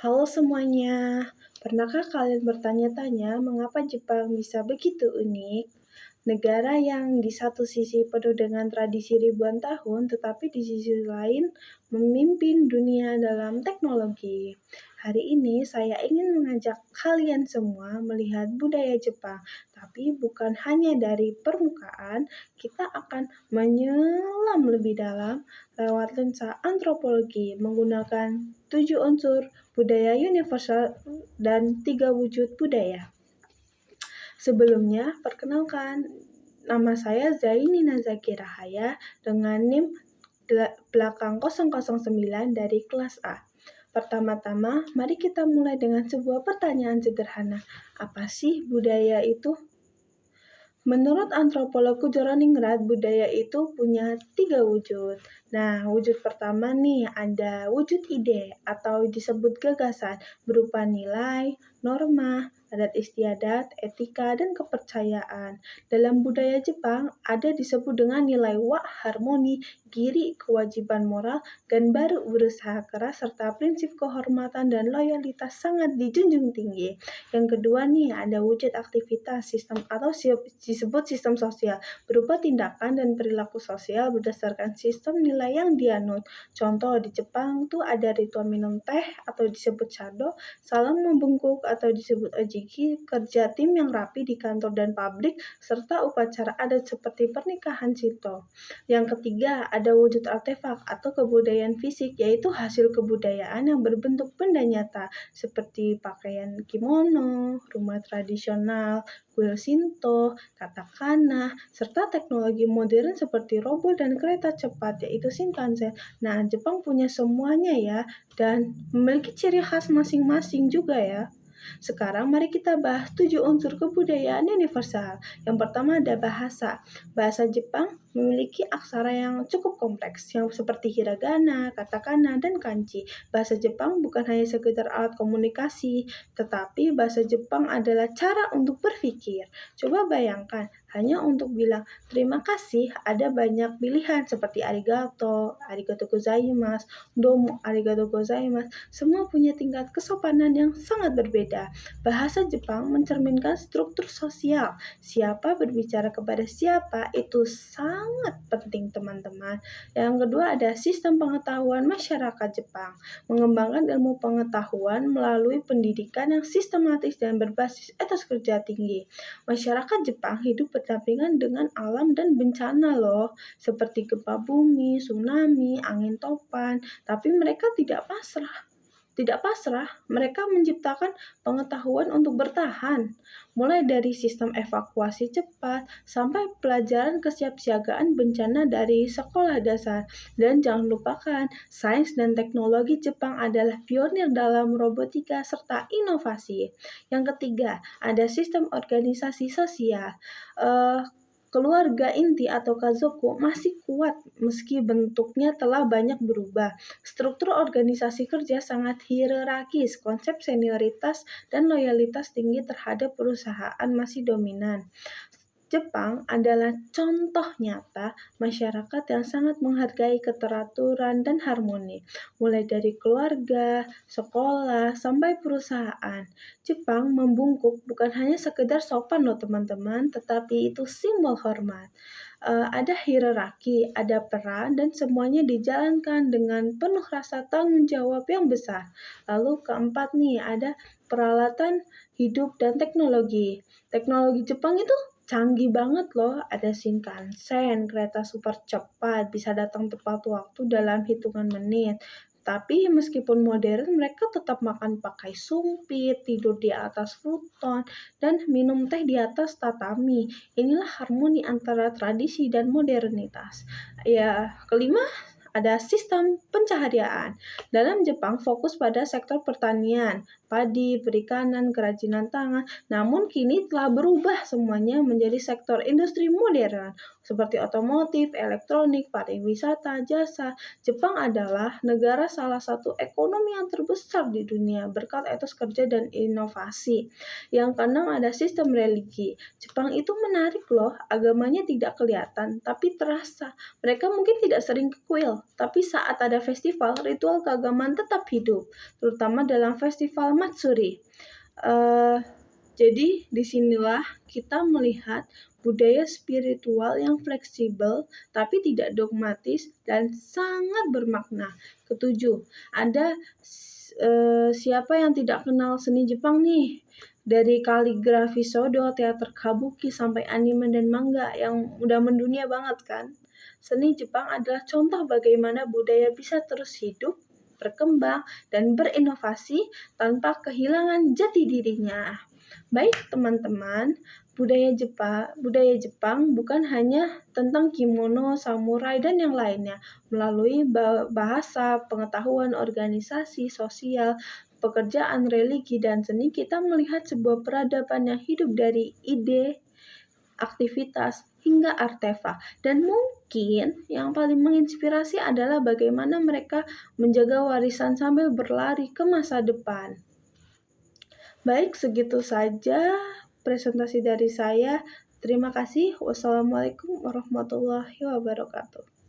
Halo semuanya, pernahkah kalian bertanya-tanya mengapa Jepang bisa begitu unik? Negara yang di satu sisi penuh dengan tradisi ribuan tahun, tetapi di sisi lain memimpin dunia dalam teknologi. Hari ini saya ingin mengajak kalian semua melihat budaya Jepang, tapi bukan hanya dari permukaan, kita akan menyelam lebih dalam lewat lensa antropologi menggunakan 7 unsur budaya universal dan 3 wujud budaya. Sebelumnya, perkenalkan, nama saya Zaini Nazaki Rahaya dengan NIM belakang 009 dari kelas A. Pertama-tama, mari kita mulai dengan sebuah pertanyaan sederhana. Apa sih budaya itu? Menurut antropolog Kujoroningrat, budaya itu punya 3 wujud. Nah, wujud pertama nih ada wujud ide atau disebut gagasan berupa nilai, norma, adat istiadat, etika, dan kepercayaan. Dalam budaya Jepang ada disebut dengan nilai wa, harmoni, giri, kewajiban moral, dan baru berusaha keras, serta prinsip kehormatan dan loyalitas sangat dijunjung tinggi. Yang kedua nih ada wujud aktivitas sistem atau disebut sistem sosial berupa tindakan dan perilaku sosial berdasarkan sistem nilai yang dianut. Contoh di Jepang tuh ada ritual minum teh atau disebut shado, salam membungkuk atau disebut ojiki, kerja tim yang rapi di kantor dan pabrik, serta upacara adat seperti pernikahan Shinto. Yang ketiga ada wujud artefak atau kebudayaan fisik, yaitu hasil kebudayaan yang berbentuk benda nyata seperti pakaian kimono, rumah tradisional, kuil Shinto, katakana, serta teknologi modern seperti robot dan kereta cepat yaitu Shinkansen. Nah, Jepang punya semuanya ya dan memiliki ciri khas masing-masing juga ya. Sekarang mari kita bahas 7 unsur kebudayaan universal. Yang pertama ada bahasa. Bahasa Jepang memiliki aksara yang cukup kompleks, yang seperti hiragana, katakana, dan kanji. Bahasa Jepang bukan hanya sekedar alat komunikasi, tetapi bahasa Jepang adalah cara untuk berpikir. Coba bayangkan, hanya untuk bilang terima kasih ada banyak pilihan seperti arigato, arigato gozaimasu, domo, arigato gozaimasu. Semua punya tingkat kesopanan yang sangat berbeda. Bahasa Jepang mencerminkan struktur sosial. Siapa berbicara kepada siapa itu sangat penting teman-teman. Yang kedua ada sistem pengetahuan masyarakat Jepang. Mengembangkan ilmu pengetahuan melalui pendidikan yang sistematis dan berbasis etos kerja tinggi. Masyarakat Jepang hidup berdampingan dengan alam dan bencana loh, seperti gempa bumi, tsunami, angin topan, tapi mereka tidak pasrah, mereka menciptakan pengetahuan untuk bertahan, mulai dari sistem evakuasi cepat sampai pelajaran kesiapsiagaan bencana dari sekolah dasar. Dan jangan lupakan, sains dan teknologi Jepang adalah pionir dalam robotika serta inovasi. Yang ketiga, ada sistem organisasi sosial. Keluarga inti atau kazoku masih kuat meski bentuknya telah banyak berubah. Struktur organisasi kerja sangat hierarkis, konsep senioritas dan loyalitas tinggi terhadap perusahaan masih dominan. Jepang adalah contoh nyata masyarakat yang sangat menghargai keteraturan dan harmoni, mulai dari keluarga, sekolah, sampai perusahaan. Jepang membungkuk bukan hanya sekedar sopan loh teman-teman, tetapi itu simbol hormat. Ada hierarki, ada peran, dan semuanya dijalankan dengan penuh rasa tanggung jawab yang besar. Lalu keempat nih, ada peralatan hidup dan teknologi. Teknologi Jepang itu canggih banget loh, ada Shinkansen, kereta super cepat, bisa datang tepat waktu dalam hitungan menit. Tapi meskipun modern, mereka tetap makan pakai sumpit, tidur di atas futon, dan minum teh di atas tatami. Inilah harmoni antara tradisi dan modernitas. Ya, kelima ada sistem pencaharian. Dalam Jepang fokus pada sektor pertanian, padi, perikanan, kerajinan tangan. Namun kini telah berubah semuanya menjadi sektor industri modern. seperti otomotif, elektronik, pariwisata, jasa. Jepang adalah negara salah satu ekonomi yang terbesar di dunia berkat etos kerja dan inovasi. Yang keenam ada sistem religi. Jepang itu menarik loh, agamanya tidak kelihatan tapi terasa. Mereka mungkin tidak sering ke kuil, tapi saat ada festival, ritual keagamaan tetap hidup, terutama dalam festival Matsuri. Eh, jadi disinilah kita melihat budaya spiritual yang fleksibel tapi tidak dogmatis dan sangat bermakna. Ketujuh, ada siapa yang tidak kenal seni Jepang nih? Dari kaligrafi Sodo, teater kabuki, sampai anime dan manga yang udah mendunia banget kan. Seni Jepang adalah contoh bagaimana budaya bisa terus hidup, berkembang, dan berinovasi tanpa kehilangan jati dirinya. Baik teman-teman, budaya Jepang bukan hanya tentang kimono, samurai, dan yang lainnya. Melalui bahasa, pengetahuan, organisasi, sosial, pekerjaan, religi, dan seni, kita melihat sebuah peradaban yang hidup dari ide, aktivitas, hingga artefak. Dan mungkin yang paling menginspirasi adalah bagaimana mereka menjaga warisan sambil berlari ke masa depan. Baik, segitu saja presentasi dari saya. Terima kasih. Wassalamualaikum warahmatullahi wabarakatuh.